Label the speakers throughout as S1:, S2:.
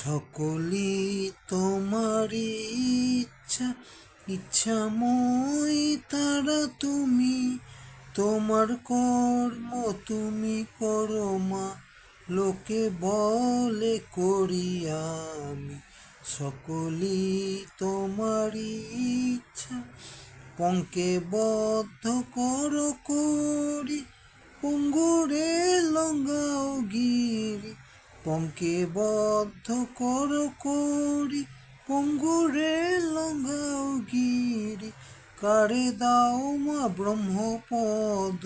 S1: সকলই তোমারই ইচ্ছা, ইচ্ছাময় তারা তুমি, তোমার কর্ম তুমি করো মা, লোকে বলে করি আমি। সকলই তোমারই ইচ্ছা, পঙ্কে বদ্ধ করো করি, পঙ্গুরে লঙ্গাও গিরি, পঙ্কে বদ্ধ করো করি, পঙ্গুরে লঙ্গাও গিরি। কারে দাও মা ব্রহ্মপদ,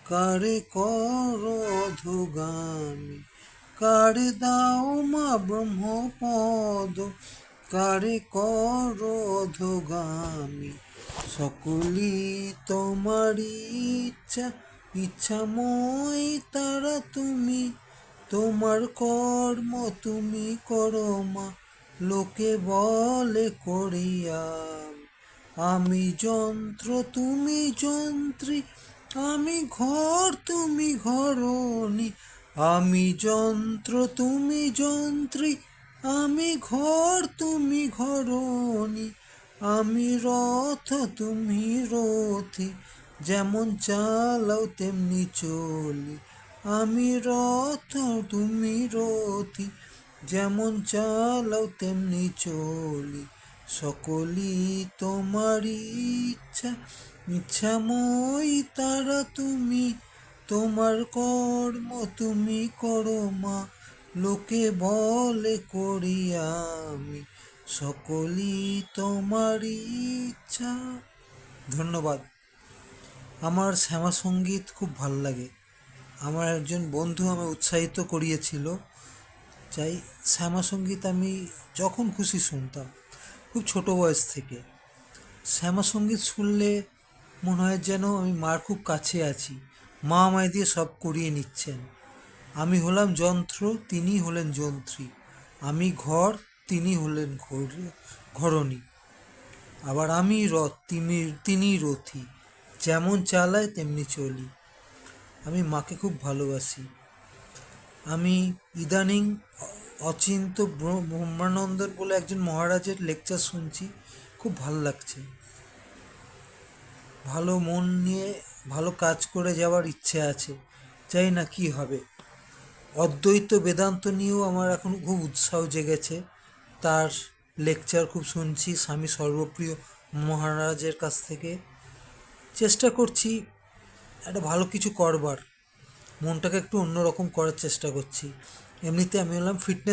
S1: কারে করো অধোগামী, কারে দাও মা ব্রহ্মপদ, কারে করো অধোগামী। সকলই তোমারই ইচ্ছা, ইচ্ছাময় তারা তুমি, তোমার কর্ম তুমি করো মা, লোকে বলে করিয়া। আমি যন্ত্র তুমি যন্ত্রী, আমি ঘর তুমি ঘরণী, আমি যন্ত্র তুমি যন্ত্রী, আমি ঘর তুমি ঘরণী, আমি রথ তুমি রথী, যেমন চালাও তেমনি চলি। আমি রথ তুমি রথী, যেমন চালাও তেমনি চলি। সকলই তোমারই ইচ্ছা, ইচ্ছাময় তারা তুমি, তোমার কর্ম তুমি করো মা, লোকে বলে করি আমি। সকলই তোমারই ইচ্ছা। ধন্যবাদ। আমার শ্যামা সঙ্গীত খুব ভাল লাগে। আমার একজন বন্ধু আমায় উৎসাহিত করিয়েছিল, চাই শ্যামা সঙ্গীত আমি যখন খুশি শুনতাম, খুব ছোট বয়স থেকে। শ্যামা সঙ্গীত শুনলে মনে হয় যেন আমি মার খুব কাছে আছি, মা আমায় দিয়ে সব করিয়ে নিচ্ছেন। আমি হলাম যন্ত্র, তিনি হলেন যন্ত্রী, আমি ঘর, তিনি হলেন ঘরণী, আবার আমি রথ, তিনি রথী, যেমন চালায় তেমনি চলি। আমি মাকে খুব ভালোবাসি। আমি ইদানিং অচিন্ত ব্রহ্মানন্দন বলে একজন মহারাজের লেকচার শুনছি, খুব ভালো লাগছে। ভালো মন নিয়ে ভালো কাজ করে যাওয়ার ইচ্ছে আছে, জানি না কি হবে। অদ্বৈত বেদান্ত নিয়েও আমার এখন খুব উৎসাহ জেগেছে। তার লেকচার খুব শুনছি স্বামী সর্বপ্রিয় মহারাজের কাছ থেকে। চেষ্টা করছি একটা ভালো কিছু করবার, মনটাকে একটু অন্যরকম করার চেষ্টা করছি। এমনিতে আমি হলাম ফিটনেস